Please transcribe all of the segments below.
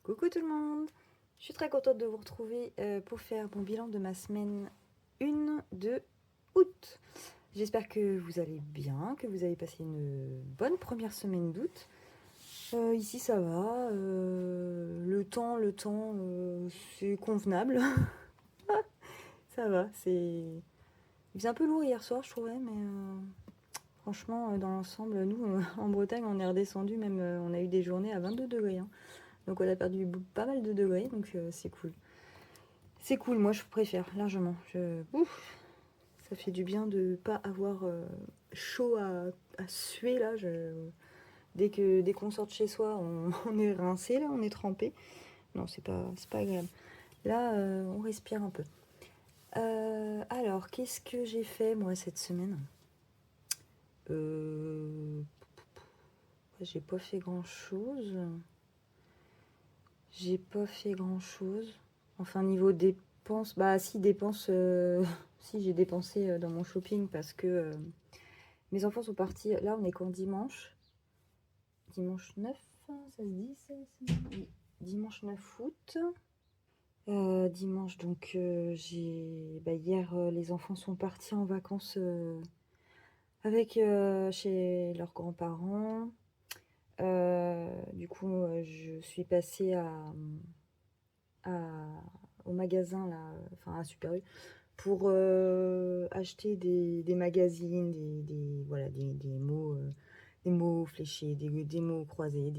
Coucou tout le monde. Je suis très contente de vous retrouver pour faire mon bilan de ma semaine 1 de août. J'espère que vous allez bien, que vous avez passé une bonne première semaine d'août. Ici ça va, le temps, c'est convenable. Ça va, il faisait un peu lourd hier soir je trouvais, mais franchement dans l'ensemble, nous en Bretagne on est redescendu, même on a eu des journées à 22 degrés, hein. Donc on a perdu pas mal de degrés, donc c'est cool. C'est cool, moi je préfère largement. Ouf, ça fait du bien de pas avoir chaud à suer là. Dès qu'on sort de chez soi, on est rincé là, on est trempé. Non, c'est pas agréable. Là, on respire un peu. Alors, qu'est-ce que j'ai fait moi cette semaine? euh... J'ai pas fait grand-chose. J'ai pas fait grand-chose. Enfin, niveau dépenses, bah si, dépenses, si j'ai dépensé dans mon shopping parce que mes enfants sont partis. Là, on est quand dimanche? Dimanche 9, ça se dit ça? Oui. Dimanche 9 août. Dimanche, donc hier, les enfants sont partis en vacances avec chez leurs grands-parents. Du coup, je suis passée à- au magasin, là, enfin à Super U, pour acheter des magazines, voilà, des mots fléchés, des mots croisés,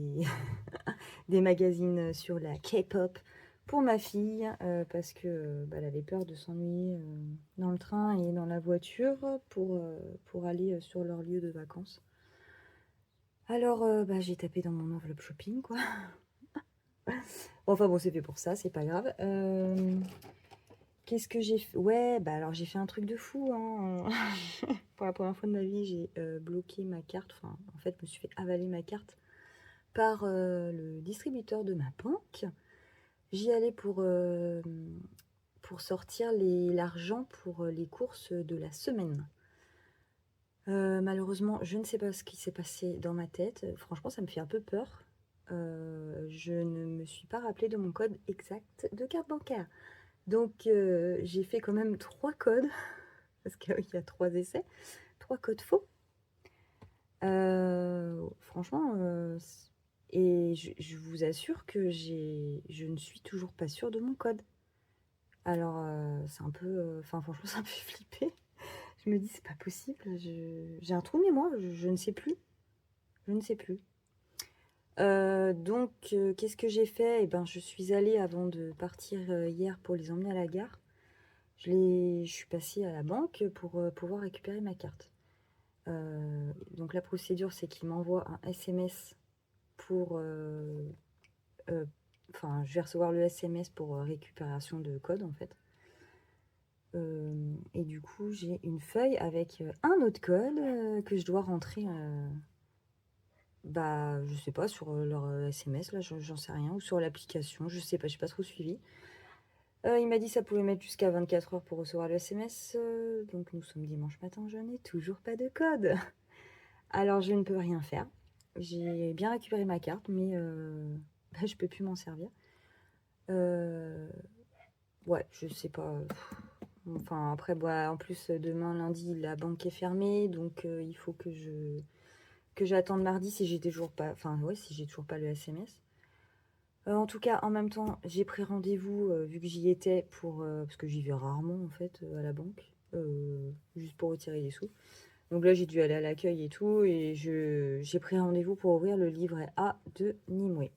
des magazines sur la K-pop pour ma fille, parce que elle avait peur de s'ennuyer dans le train et dans la voiture pour aller sur leur lieu de vacances. Alors, j'ai tapé dans mon enveloppe shopping, quoi. Enfin bon, c'est fait pour ça, c'est pas grave. Qu'est-ce que j'ai fait? Ouais, alors j'ai fait un truc de fou, hein. Pour la première fois de ma vie, j'ai bloqué ma carte. Enfin, en fait, je me suis fait avaler ma carte par le distributeur de ma banque. J'y allais pour sortir l'argent pour les courses de la semaine. Malheureusement, je ne sais pas ce qui s'est passé dans ma tête. Franchement, ça me fait un peu peur. Je ne me suis pas rappelé de mon code exact de carte bancaire. Donc, j'ai fait quand même 3 codes, parce qu'il y a 3 essais, 3 codes faux. Franchement, et je vous assure que je ne suis toujours pas sûre de mon code. Alors, c'est un peu, enfin franchement, ça me fait flipper. Je me dis: «C'est pas possible, j'ai un trou de mémoire, je ne sais plus, je ne sais plus». Donc, qu'est-ce que j'ai fait? Eh ben, je suis allée avant de partir, hier pour les emmener à la gare. Je suis passée à la banque pour, pouvoir récupérer ma carte. Donc la procédure, c'est qu'ils m'envoient un SMS pour, enfin, je vais recevoir le SMS pour, récupération de code, en fait. Et du coup, j'ai une feuille avec un autre code que je dois rentrer, je sais pas, sur leur SMS, là, j'en sais rien, ou sur l'application, je sais pas, j'ai pas trop suivi. Il m'a dit que ça pouvait mettre jusqu'à 24 heures pour recevoir le SMS, donc nous sommes dimanche matin, je n'ai toujours pas de code. Alors je ne peux rien faire. J'ai bien récupéré ma carte, mais je peux plus m'en servir. Ouais, je sais pas. Enfin, après, en plus, demain, lundi, la banque est fermée, donc il faut que j'attende mardi si j'ai toujours pas, enfin, ouais, si j'ai toujours pas le SMS. En tout cas, en même temps, j'ai pris rendez-vous, vu que j'y étais, parce que j'y vais rarement, en fait, à la banque, juste pour retirer des sous. Donc là, j'ai dû aller à l'accueil et tout, et j'ai pris rendez-vous pour ouvrir le livret A de Nimue.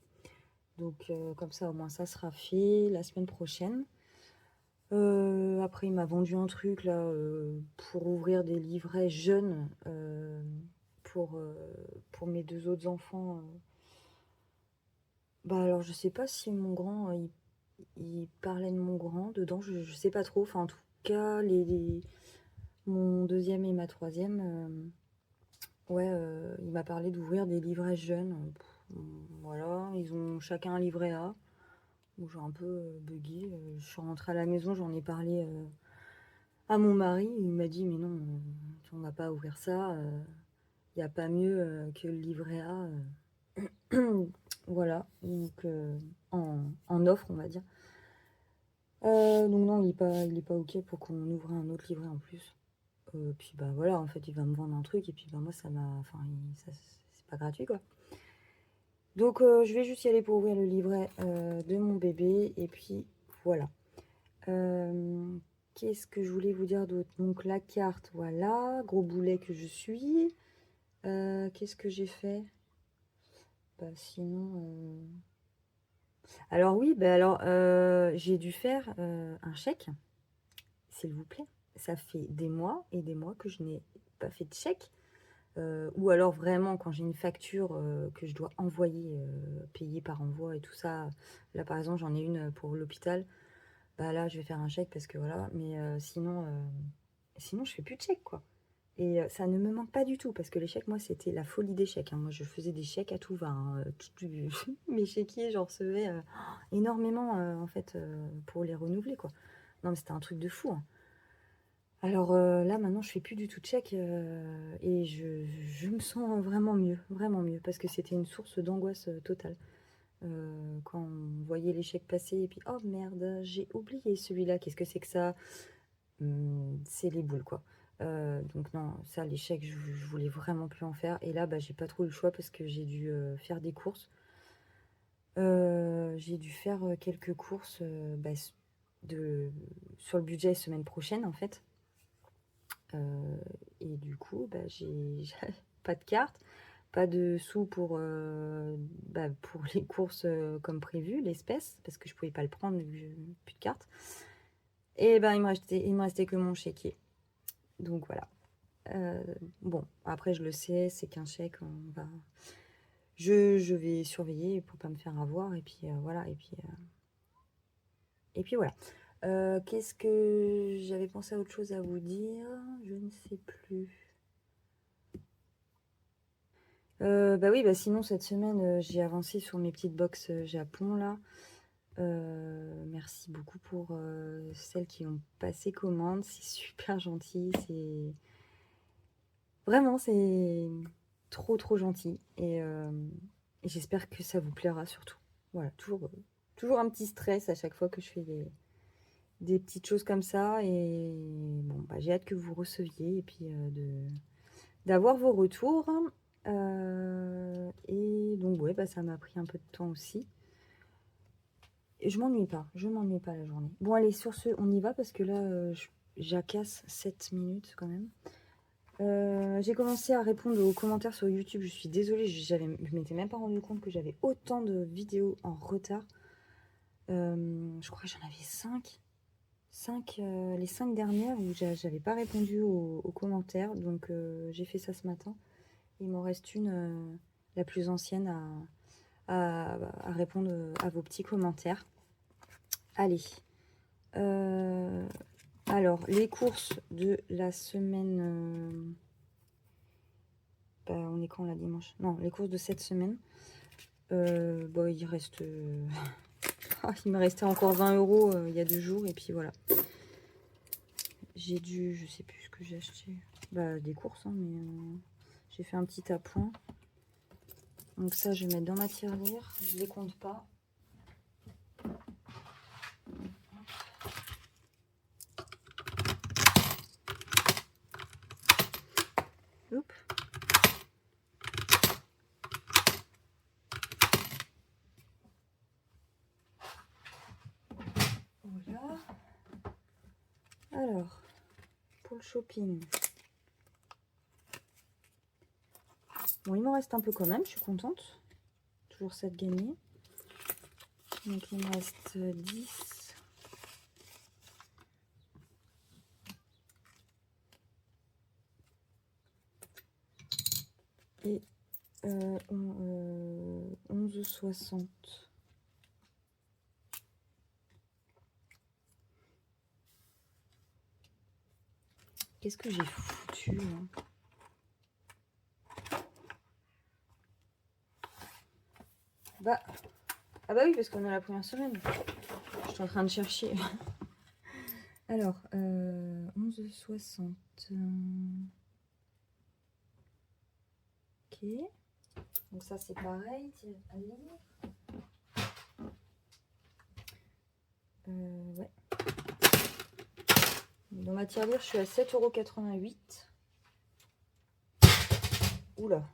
Donc, comme ça, au moins, ça sera fait la semaine prochaine. Après, il m'a vendu un truc là pour ouvrir des livrets jeunes pour, euh, pour mes 2 autres enfants. Alors, je sais pas si mon grand, il parlait de mon grand dedans, je sais pas trop. Enfin, en tout cas, mon deuxième et ma troisième, ouais, il m'a parlé d'ouvrir des livrets jeunes. Voilà, ils ont chacun un livret A. Bon, j'ai un peu bugué. Je suis rentrée à la maison, j'en ai parlé à mon mari. Il m'a dit, mais non, on va pas ouvrir ça. Il n'y a pas mieux que le livret A. Voilà, donc en offre, on va dire. Donc non, il est pas ok pour qu'on ouvre un autre livret en plus. Puis bah voilà, en fait, il va me vendre un truc et puis bah moi, ça m'a... Enfin, c'est pas gratuit, quoi. Donc je vais juste y aller pour ouvrir le livret de mon bébé et puis voilà. Qu'est-ce que je voulais vous dire d'autre? Donc la carte, voilà, gros boulet que je suis. Qu'est-ce que j'ai fait? Bah sinon... Alors oui, bah alors j'ai dû faire un chèque, s'il vous plaît. Ça fait des mois et des mois que je n'ai pas fait de chèque. Ou alors vraiment quand j'ai une facture que je dois envoyer, payer par envoi et tout ça. Là par exemple j'en ai une pour l'hôpital. Bah là je vais faire un chèque parce que voilà. Mais sinon je fais plus de chèque quoi. Et ça ne me manque pas du tout parce que les chèques, moi c'était la folie des chèques, hein. Moi je faisais des chèques à tout va, hein. Mes chéquiers j'en recevais énormément en fait pour les renouveler quoi. Non mais c'était un truc de fou, hein. Alors là, maintenant, je fais plus du tout de chèques et je me sens vraiment mieux, parce que c'était une source d'angoisse totale. Quand on voyait les chèques passer et puis oh merde, j'ai oublié celui-là, qu'est-ce que c'est que ça? C'est les boules quoi. Donc non, ça, les chèques, je voulais vraiment plus en faire. Et là, bah, j'ai pas trop eu le choix parce que j'ai dû faire des courses. J'ai dû faire quelques courses bah, sur le budget semaine prochaine en fait. Et du coup, bah, j'ai pas de carte, pas de sous bah, pour les courses comme prévu, l'espèce, parce que je pouvais pas le prendre vu que j'ai plus de carte. Et ben il me restait que mon chéquier. Donc voilà. Bon, après je le sais, c'est qu'un chèque, je vais surveiller pour pas me faire avoir. Et puis voilà. Et puis voilà. Qu'est-ce que j'avais pensé à autre chose à vous dire? Je ne sais plus. Bah oui, bah sinon cette semaine j'ai avancé sur mes petites box Japon là. Merci beaucoup pour celles qui ont passé commande, c'est super gentil, c'est vraiment c'est trop gentil et j'espère que ça vous plaira surtout. Voilà, toujours un petit stress à chaque fois que je fais des petites choses comme ça et bon bah j'ai hâte que vous receviez et puis d'avoir vos retours. Et donc ouais, bah, ça m'a pris un peu de temps aussi. Et je m'ennuie pas la journée. Bon allez, sur ce, on y va parce que là, j'acasse 7 minutes quand même. J'ai commencé à répondre aux commentaires sur YouTube. Je suis désolée, je m'étais même pas rendu compte que j'avais autant de vidéos en retard. Je crois que j'en avais 5. Les 5 dernières où j'avais pas répondu aux commentaires. Donc j'ai fait ça ce matin. Il m'en reste une, la plus ancienne, à répondre à vos petits commentaires. Allez. Alors, les courses de la semaine... bah, on est quand là, dimanche? Non, les courses de cette semaine. Bon, il reste... il me restait encore 20 € il y a 2 jours. Et puis voilà. J'ai dû... Je sais plus ce que j'ai acheté. Bah, des courses, hein, mais... j'ai fait un petit appoint. Donc ça, je vais mettre dans ma tirelire. Je les compte pas. Oups. Voilà. Alors, pour le shopping. Bon, il m'en reste un peu quand même, je suis contente. Toujours 7 gagnés. Donc il me reste 10. Et 11,60. Qu'est-ce que j'ai foutu hein? Bah, ah bah oui, parce qu'on a la première semaine. Je suis en train de chercher. Alors, 11,60. Ok. Donc ça, c'est pareil. Allez. la tirelire, je suis à 7,88 €. Oula.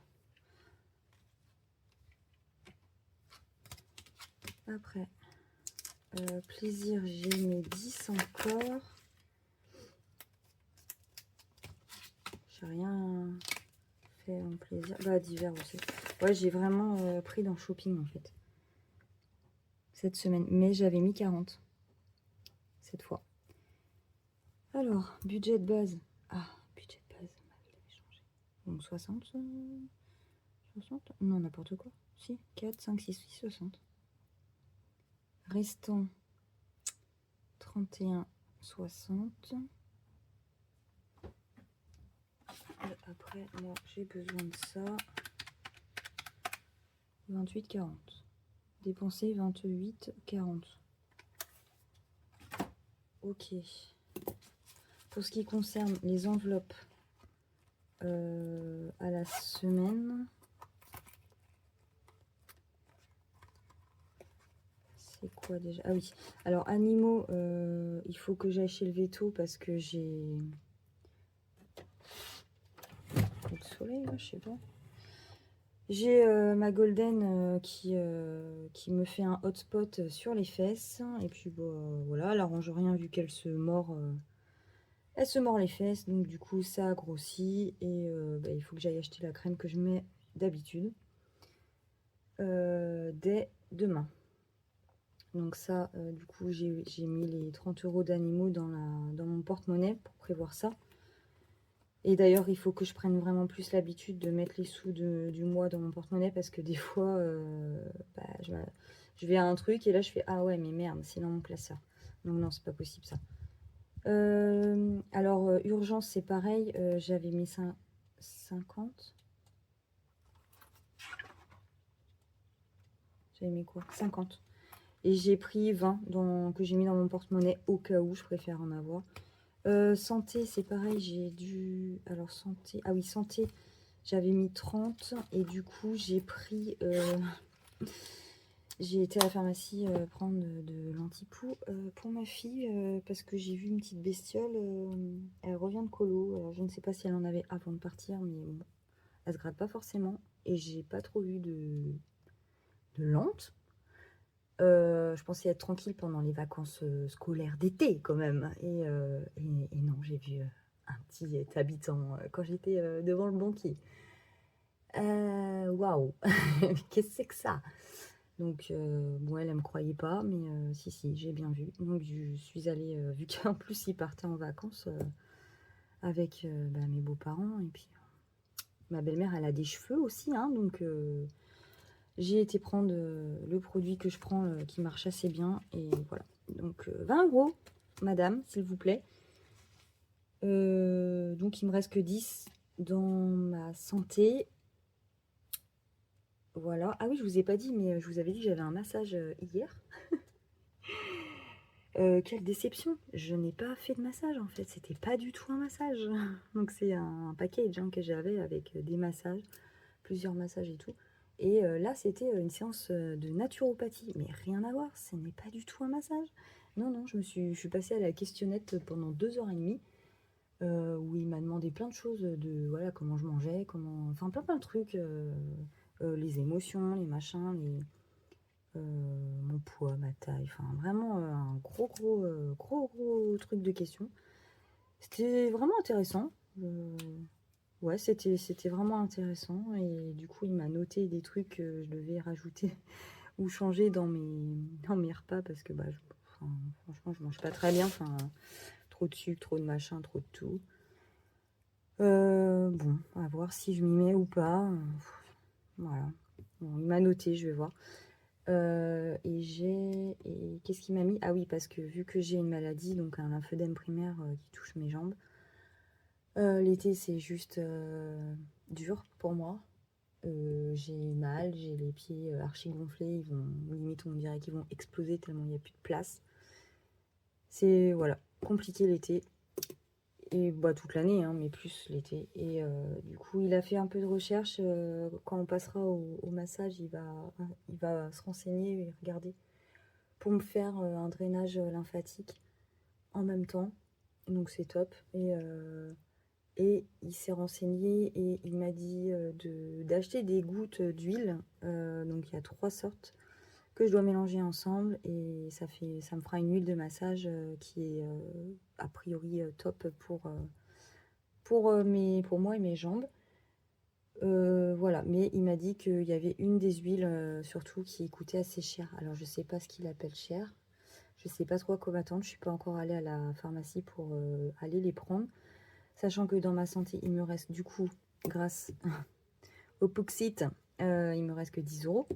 Après, plaisir, j'ai mes 10 encore. J'ai rien fait en plaisir. Bah, divers aussi. Ouais, j'ai vraiment pris dans shopping en fait. Cette semaine. Mais j'avais mis 40 cette fois. Alors, budget de base. Ah, budget de base. Changé. Donc 60. 60. Non, n'importe quoi. Si, 4, 5, 6, 6, 60. Restant 31, 60. Et après, moi, j'ai besoin de ça. 28, 40. Dépenser 28, 40. Ok. Pour ce qui concerne les enveloppes à la semaine, c'est quoi déjà? Ah oui. Alors, animaux, il faut que j'aille chez le veto parce que j'ai... Le soleil, là, je sais pas. J'ai ma golden qui me fait un hotspot sur les fesses. Et puis voilà, elle arrange rien vu qu'elle se mord. Elle se mord les fesses, donc du coup ça a grossi. Et il faut que j'aille acheter la crème que je mets d'habitude. Dès demain. Donc ça, du coup, j'ai mis les 30 € d'animaux dans mon porte-monnaie pour prévoir ça. Et d'ailleurs, il faut que je prenne vraiment plus l'habitude de mettre les sous du mois dans mon porte-monnaie parce que des fois, je vais à un truc et là, je fais « Ah ouais, mais merde, c'est dans mon classeur. » Donc non, c'est pas possible ça. Alors, urgence, c'est pareil. J'avais mis 50. J'avais mis quoi? 50. Et j'ai pris 20 que j'ai mis dans mon porte-monnaie au cas où, je préfère en avoir. Santé, c'est pareil, j'ai dû... Alors, santé... Ah oui, santé, j'avais mis 30. Et du coup, j'ai pris... J'ai été à la pharmacie prendre de l'antipoux pour ma fille parce que j'ai vu une petite bestiole. Elle revient de colo. Alors, je ne sais pas si elle en avait avant de partir, mais bon, elle se gratte pas forcément. Et j'ai pas trop vu de lente. Je pensais être tranquille pendant les vacances scolaires d'été quand même. Et non, j'ai vu un petit habitant quand j'étais devant le banquier. Waouh, qu'est-ce que c'est que ça? Donc, bon, elle ne me croyait pas, mais si, j'ai bien vu. Donc, je suis allée, vu qu'en plus, ils partaient en vacances avec mes beaux-parents. Et puis, ma belle-mère, elle a des cheveux aussi, hein, donc j'ai été prendre le produit que je prends qui marche assez bien. Et voilà. Donc, 20 €, madame, s'il vous plaît. Donc, il me reste que 10 dans ma santé. Voilà. Ah oui, je vous ai pas dit, mais je vous avais dit que j'avais un massage hier. Quelle déception! Je n'ai pas fait de massage en fait, c'était pas du tout un massage. Donc c'est un package que j'avais avec des massages, plusieurs massages et tout. Et là, c'était une séance de naturopathie, mais rien à voir, ce n'est pas du tout un massage. Non, non, je suis passée à la questionnette pendant 2 h 30 où il m'a demandé plein de choses de voilà comment je mangeais, enfin plein de trucs, les émotions, les machins, mon poids, ma taille, enfin vraiment un gros truc de questions. C'était vraiment intéressant. Ouais, c'était vraiment intéressant. Et du coup, il m'a noté des trucs que je devais rajouter ou changer dans mes repas parce que enfin, franchement, je mange pas très bien. Enfin, trop de sucre, trop de machin, trop de tout. Bon, à voir si je m'y mets ou pas. Voilà. Bon, il m'a noté, je vais voir. Et qu'est-ce qu'il m'a mis? Ah oui, parce que vu que j'ai une maladie, donc un lymphœdème primaire qui touche mes jambes, l'été c'est juste dur pour moi. J'ai mal, j'ai les pieds archi gonflés, limite on dirait qu'ils vont exploser tellement il n'y a plus de place. C'est voilà, compliqué l'été. Et toute l'année, hein, mais plus l'été. Et du coup, il a fait un peu de recherche. Quand on passera au massage, il va se renseigner et regarder pour me faire un drainage lymphatique en même temps. Donc c'est top. Et il s'est renseigné et il m'a dit d'acheter des gouttes d'huile. Donc il y a 3 sortes que je dois mélanger ensemble et ça me fera une huile de massage qui est a priori top pour moi et mes jambes. Voilà, mais il m'a dit qu'il y avait une des huiles surtout qui coûtait assez cher. Alors je sais pas ce qu'il appelle cher. Je sais pas trop à quoi m'attendre. Je suis pas encore allée à la pharmacie pour aller les prendre. Sachant que dans ma santé, il me reste du coup, grâce au Puxit, il me reste que 10 euros.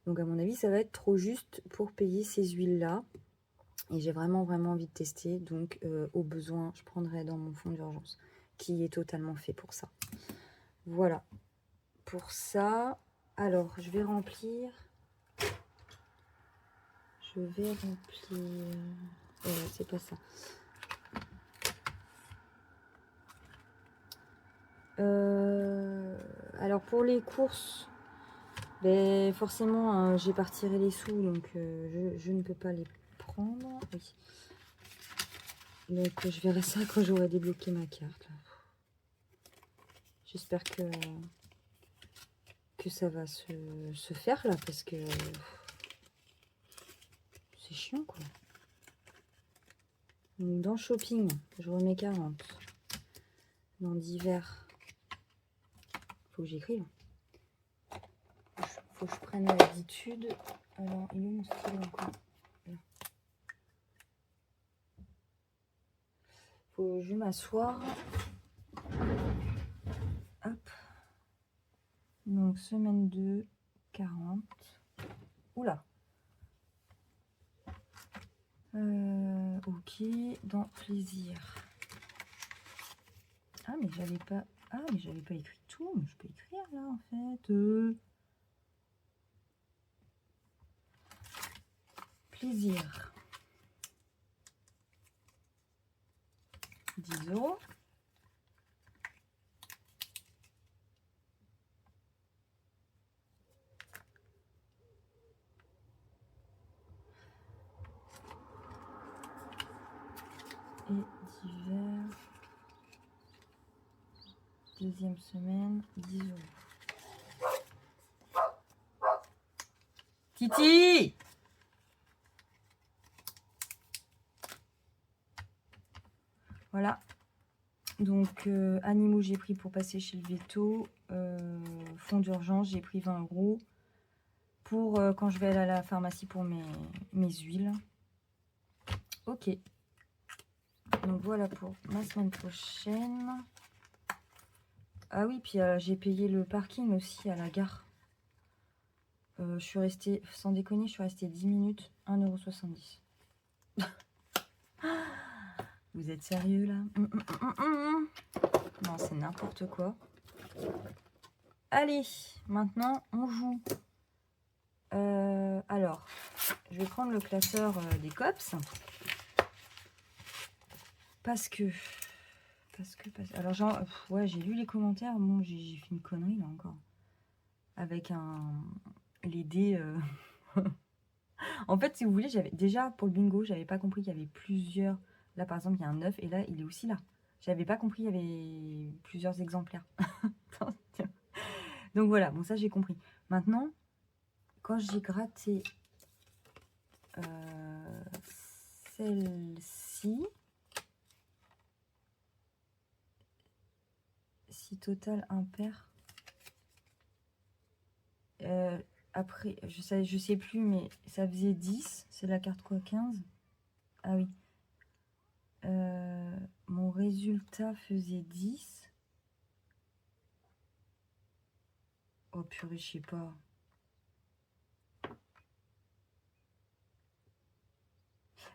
Donc à mon avis, ça va être trop juste pour payer ces huiles-là. Et j'ai vraiment envie de tester. Donc au besoin, je prendrai dans mon fonds d'urgence, qui est totalement fait pour ça. Voilà. Pour ça, alors je vais remplir. C'est pas ça. Alors pour les courses, ben forcément j'ai pas retiré les sous, donc je ne peux pas les prendre. Oui. Donc je verrai ça quand j'aurai débloqué ma carte. J'espère que ça va se faire là, parce que c'est chiant quoi. Donc dans shopping, je remets 40. Dans divers, faut que j'écrive. Faut que je prenne l'habitude. Alors, il est où mon stylo encore? Là. Faut que je m'asseoir. Hop. Donc, semaine 2, 40. Oula. Ok, dans plaisir. Ah, mais j'avais pas... Ah, mais j'avais pas écrit tout. Je peux écrire, là, en fait. Plaisir. 10 €. Et divers. Deuxième semaine, 10 €. Titi! Voilà. Donc, animaux, j'ai pris pour passer chez le veto. Fonds d'urgence, j'ai pris 20 € pour quand je vais aller à la pharmacie pour mes huiles. Ok. Donc, voilà pour ma semaine prochaine. Ah oui, puis j'ai payé le parking aussi à la gare. Je suis restée, sans déconner, je suis restée 10 minutes, 1,70 €. Vous êtes sérieux là? Non, c'est n'importe quoi. Allez, maintenant on joue. Alors, je vais prendre le classeur des cops. Parce que... Alors, genre, ouais, j'ai lu les commentaires. Bon, j'ai fait une connerie là encore. Avec les dés. En fait, si vous voulez, j'avais déjà pour le bingo, j'avais pas compris qu'il y avait plusieurs. Là, par exemple, il y a un 9 et là, il est aussi là. J'avais pas compris, il y avait plusieurs exemplaires. Donc voilà, bon, ça j'ai compris. Maintenant, quand j'ai gratté celle-ci, si total impair, après, je sais plus, mais ça faisait 10. C'est la carte quoi, 15? Ah oui. Mon résultat faisait 10. Oh purée, je sais pas.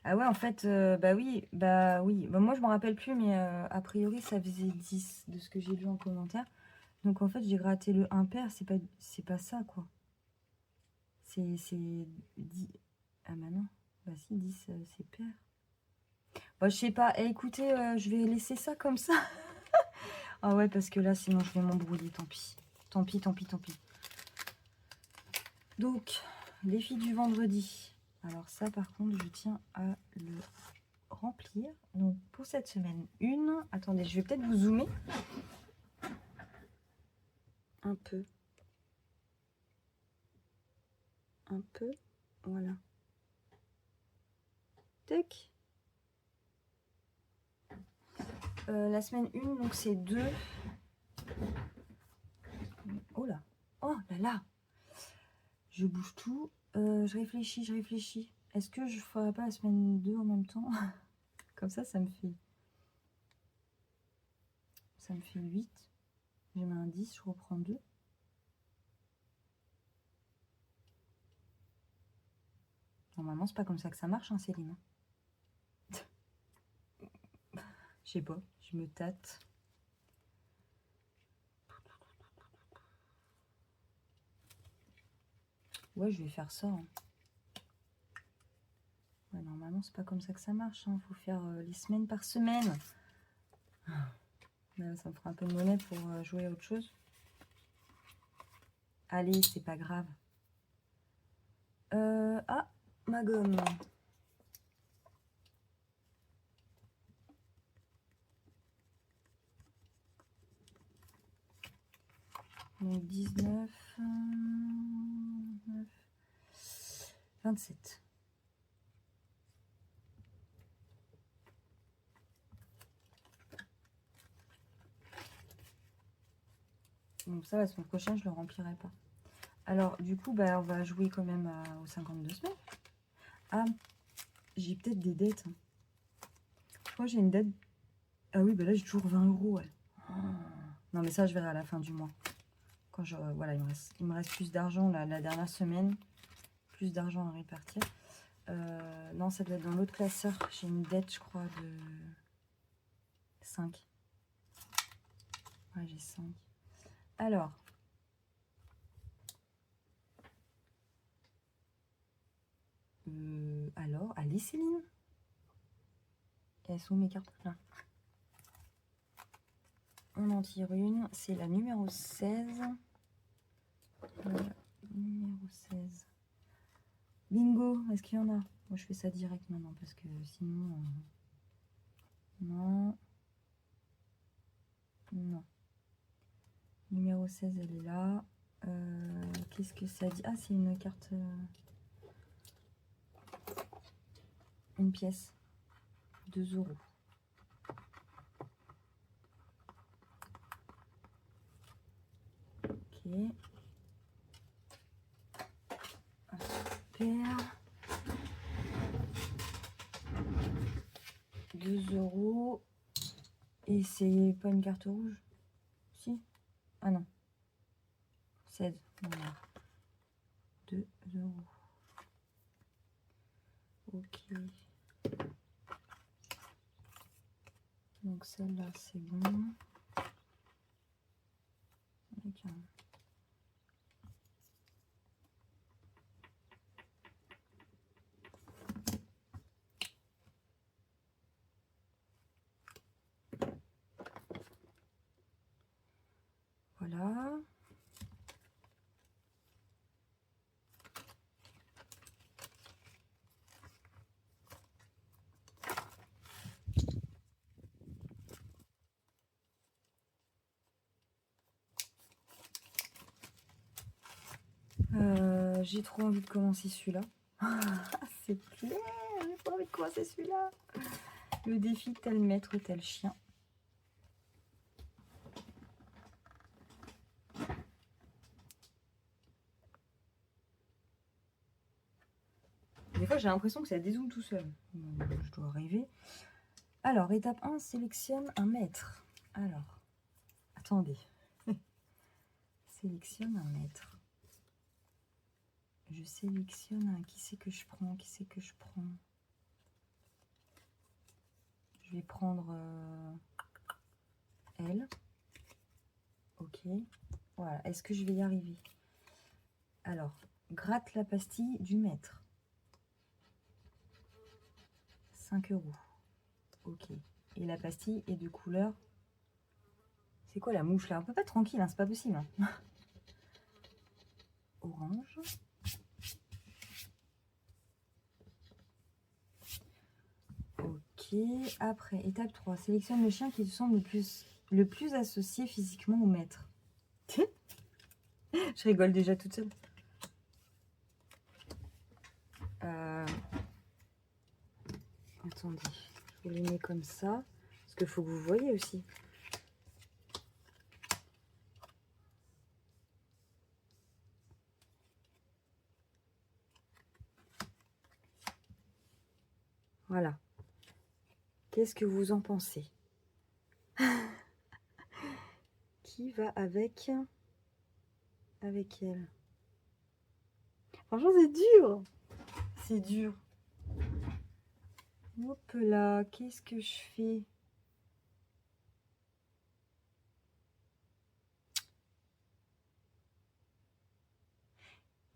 Ah ouais, en fait, bah oui. Bah moi, je m'en rappelle plus, mais a priori, ça faisait 10 de ce que j'ai lu en commentaire. Donc en fait, j'ai gratté le impair. C'est pas ça, quoi. C'est 10. Ah bah non. Bah si, 10, c'est pair. Bah, je sais pas. Eh, écoutez, je vais laisser ça comme ça. Ah ouais, parce que là, sinon, je vais m'embrouiller. Tant pis. Tant pis, tant pis, tant pis. Donc, les filles du vendredi. Alors ça, par contre, je tiens à le remplir. Donc pour cette semaine 1, attendez, je vais peut-être vous zoomer un peu. Un peu, voilà. Tac. La semaine 1, donc c'est 2. Oh là, oh là là. Je bouge tout. Je réfléchis. Est-ce que je ferai pas la semaine 2 en même temps? Comme ça me fait 8. Je mets un 10, je reprends 2. Normalement, c'est pas comme ça que ça marche, hein, Céline. Je sais pas, je me tâte. Ouais, je vais faire ça. Hein. Ouais, normalement, c'est pas comme ça que ça marche. Hein. Faut faire les semaines par semaine. Là, ça me fera un peu de monnaie pour jouer à autre chose. Allez, c'est pas grave. Ah, ma gomme. Donc 19, 9, 27. Donc ça, la semaine prochaine, je le remplirai pas. Alors, du coup, bah, on va jouer quand même aux 52 semaines. Ah, j'ai peut-être des dettes. Je crois que j'ai une dette. Ah oui, bah là, j'ai toujours 20 €. Ouais. Oh. Non, mais ça, je verrai à la fin du mois. Quand je, voilà, il me reste plus d'argent la dernière semaine. Plus d'argent à répartir. Non, ça doit être dans l'autre classeur. J'ai une dette, je crois, de 5. Ouais, j'ai 5. Alors. Allez Céline. Elles sont mes cartes là. On en tire une. C'est la numéro 16. Numéro 16. Bingo. Est-ce qu'il y en a? Moi, je fais ça direct maintenant parce que sinon... Non. Non. Numéro 16, elle est là. Qu'est-ce que ça dit? Ah, c'est une carte... Une pièce. 2 €. Ok. Super. 2 €. Et c'est pas une carte rouge? Si? Ah non. 16. Voilà. 2 €. Ok. Donc celle-là, c'est bon. Avec un... Voilà. J'ai trop envie de commencer celui-là. C'est clair, j'ai pas envie de commencer celui-là. Le défi tel maître, tel chien. Des fois, j'ai l'impression que ça dézoome tout seul. Je dois rêver. Alors, étape 1, sélectionne un maître. Alors, attendez. Sélectionne un maître. Je sélectionne un... Qui c'est que je prends? Qui c'est que je prends? Je vais prendre elle. Ok. Voilà. Est-ce que je vais y arriver? Alors, gratte la pastille du maître. 5 €. Ok. Et la pastille est de couleur... C'est quoi la mouche là? On peut pas être tranquille, hein, c'est pas possible. Hein. Orange. Ok. Ok. Après, étape 3. Sélectionne le chien qui te semble le plus associé physiquement au maître. Je rigole déjà toute seule. Attendez, je vous les mets comme ça. Parce qu'il faut que vous voyez aussi. Voilà. Qu'est-ce que vous en pensez? Qui va avec elle? Franchement, c'est dur. C'est dur. Hop là, qu'est-ce que je fais?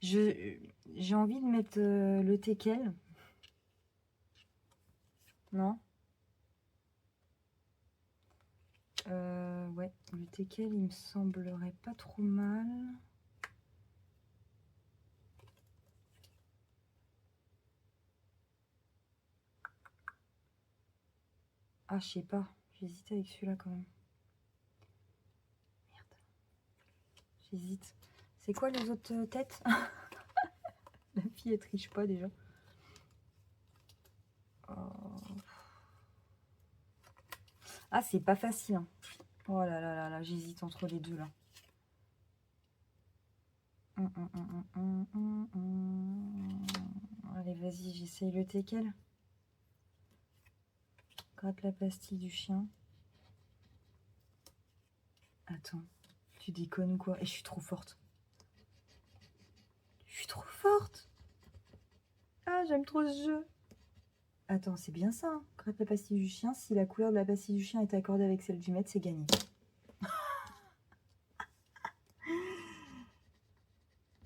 J'ai envie de mettre le teckel. Non? Ouais, le teckel, il me semblerait pas trop mal. Ah, je sais pas. J'hésite avec celui-là quand même. Merde. J'hésite. C'est quoi les autres têtes? La fille, elle triche pas déjà. Oh. Ah, c'est pas facile. Hein. Oh là là là là, j'hésite entre les deux là. Allez, vas-y, j'essaye le teckel. Gratte la pastille du chien. Attends, tu déconnes ou quoi? Et je suis trop forte. Je suis trop forte. Ah, j'aime trop ce jeu. Attends, c'est bien ça. Hein. Gratte la pastille du chien. Si la couleur de la pastille du chien est accordée avec celle du maître, c'est gagné.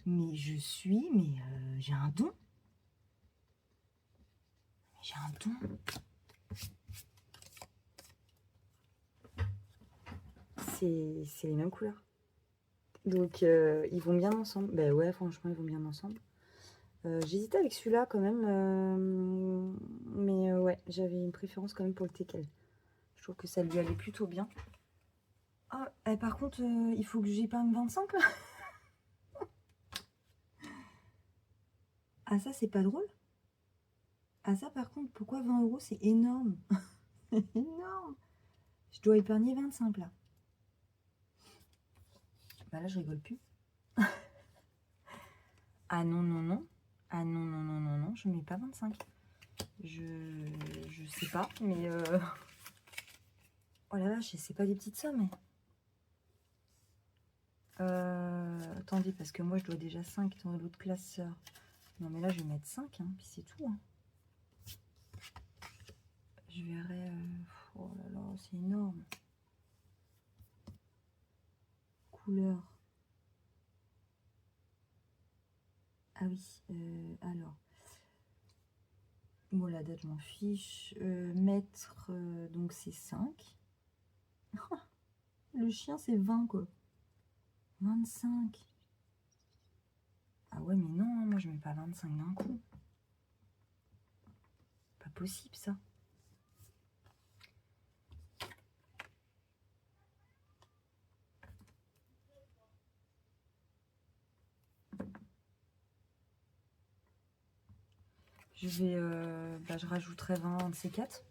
Mais j'ai un don. J'ai un don. C'est les mêmes couleurs. Donc, ils vont bien ensemble. Ben ouais, franchement, ils vont bien ensemble. J'hésitais avec celui-là quand même. Mais ouais, j'avais une préférence quand même pour le teckel. Je trouve que ça lui allait plutôt bien. Ah, par contre, il faut que j'épargne 25 là. Ah, ça, c'est pas drôle. Ah, ça, par contre, pourquoi 20 €? C'est énorme. C'est énorme. Je dois épargner 25 là. Bah là, je rigole plus. Ah non, non, non. Ah non, non, non, non, non, je mets pas 25. Je sais pas, mais... Oh là là, c'est pas des petites sommes. Attendez, parce que moi, je dois déjà 5 dans l'autre classeur. Non, mais là, je vais mettre 5, hein, puis c'est tout. Hein. Je verrai... Oh là là, c'est énorme. Couleur. Ah oui, alors... Bon, la date, je m'en fiche. Mettre, donc c'est 5. Le chien, c'est 20, quoi. 25. Ah ouais, mais non, moi, je mets pas 25 d'un coup. Pas possible, ça. Je vais... je rajouterai 20 de ces 4.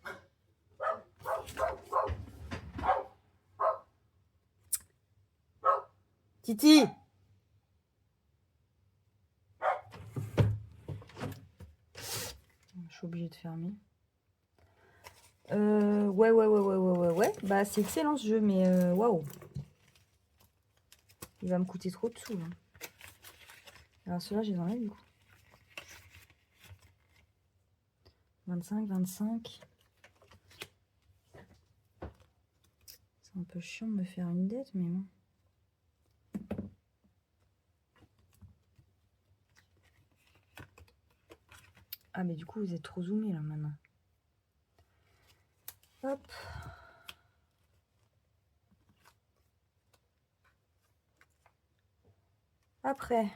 Titi! Je suis obligée de fermer. Ouais. Bah, c'est excellent ce jeu, mais waouh! Il va me coûter trop de sous. Hein. Alors, ceux-là, je les enlève du coup. 25, 25. C'est un peu chiant de me faire une dette, mais bon. Ah, mais du coup, vous êtes trop zoomé là maintenant. Hop. Après,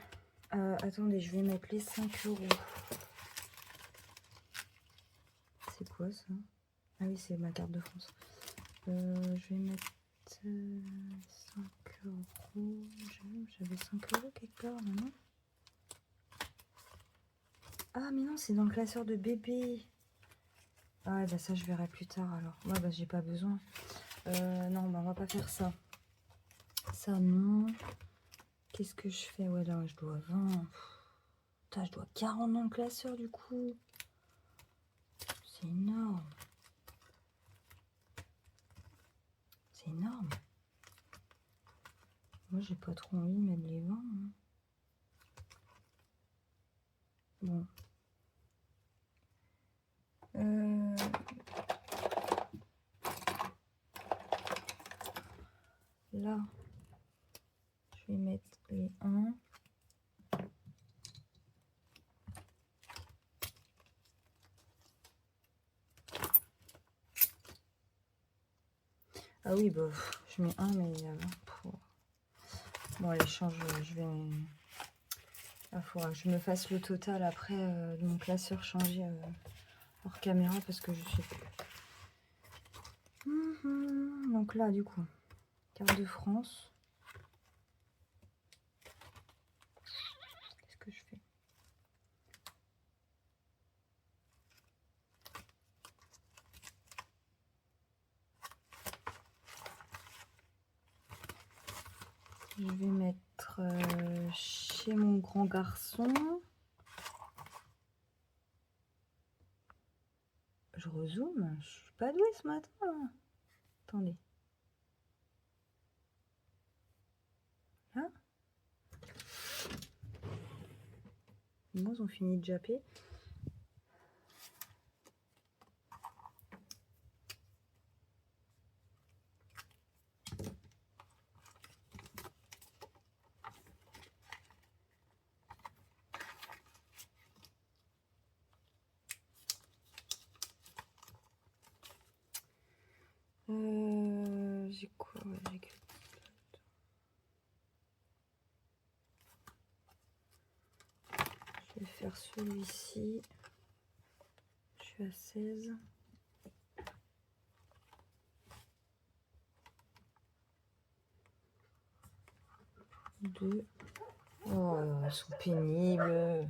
attendez, je vais mettre les 5 €. C'est quoi ça? Ah oui, c'est ma carte de France. Je vais mettre 5 euros. J'avais 5 euros quelque part, non? Ah, mais non, c'est dans le classeur de bébé. Ah, bah ça, je verrai plus tard alors. Ouais, bah j'ai pas besoin. Non, bah on va pas faire ça. Ça, non. Qu'est-ce que je fais? Ouais, là, je dois 20. Putain, je dois 40 dans le classeur du coup. C'est énorme. C'est énorme. Moi, j'ai pas trop envie de mettre les 20. Hein. Bon. Là, je vais mettre les 1. Ah oui, bah, je mets 1, mais pour... Bon, allez, change, je vais... Il faudra que je me fasse le total après de mon classeur changé hors caméra parce que je sais plus. Donc là, du coup, carte de France. Qu'est-ce que je fais? Je vais mettre chez mon grand garçon. Je rezoome. Je suis pas douée ce matin. Là. Attendez. Là. Bon, ils ont fini de japper. J'ai quoi? J'ai que... Je vais faire celui-ci. Je suis à 16. Deux. Oh, elles sont pénibles.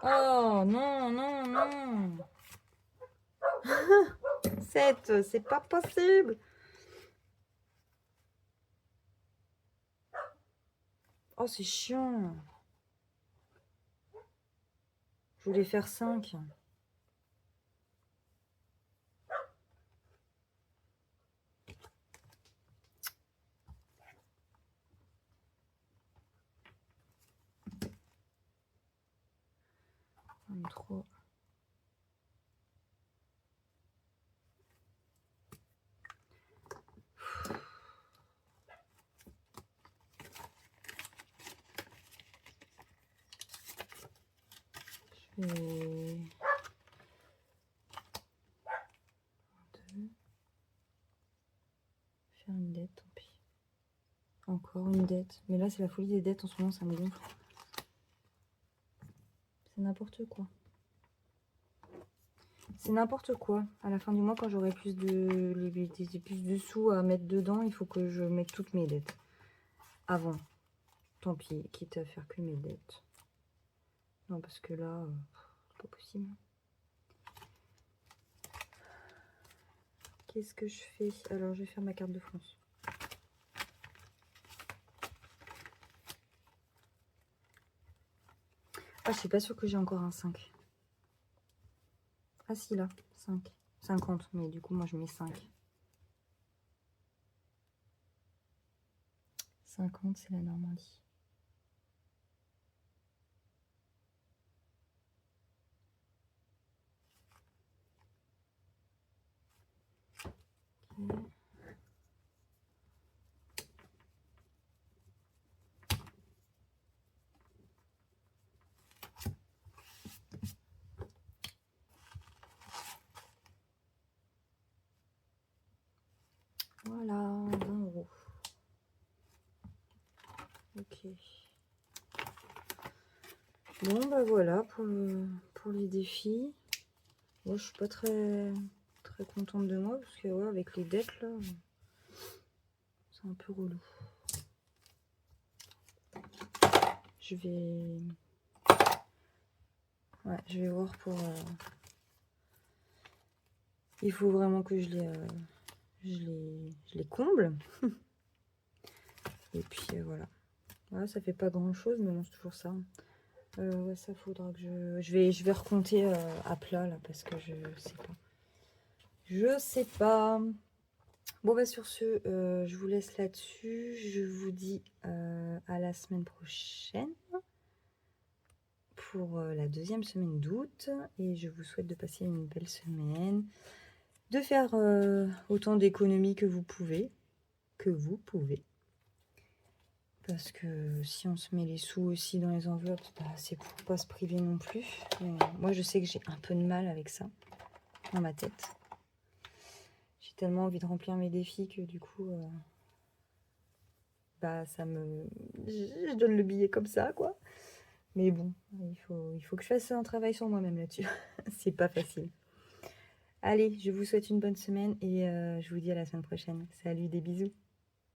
Oh, non, non, non. 7, c'est pas possible. Oh, c'est chiant. Je voulais faire 5. Trop. Je vais... 2. Faire une dette, tant pis. Encore une dette. Mais là, c'est la folie des dettes en ce moment, ça me gonfle. C'est n'importe quoi. C'est n'importe quoi. À la fin du mois, quand j'aurai plus de sous à mettre dedans, il faut que je mette toutes mes dettes. Avant. Tant pis, quitte à faire que mes dettes. Non, parce que là, c'est pas possible. Qu'est-ce que je fais? Alors, je vais faire ma carte de France. Ah, je suis pas sûre que j'ai encore un 5. Ah si, là, 5. 50, mais du coup, moi, je mets 5. 50, c'est la Normandie. Okay. Voilà, 20 euros. Ok. Bon, bah voilà pour les défis. Moi, je suis pas très contente de moi parce que ouais, avec les dettes là, c'est un peu relou. Je vais voir pour. Il faut vraiment que je les comble. Et puis voilà. Voilà, ça fait pas grand chose, mais bon, c'est toujours ça. Ouais, ça faudra que je vais recompter à plat là parce que je sais pas. Je sais pas. Bon bah sur ce, je vous laisse là-dessus. Je vous dis à la semaine prochaine pour la deuxième semaine d'août. Et je vous souhaite de passer une belle semaine, de faire autant d'économies que vous pouvez. Parce que si on se met les sous aussi dans les enveloppes, bah, c'est pour pas se priver non plus. Mais moi, je sais que j'ai un peu de mal avec ça dans ma tête. J'ai tellement envie de remplir mes défis que du coup, bah ça me... Je donne le billet comme ça, quoi. Mais bon, il faut que je fasse un travail sur moi-même là-dessus. C'est pas facile. Allez, je vous souhaite une bonne semaine et je vous dis à la semaine prochaine. Salut, des bisous.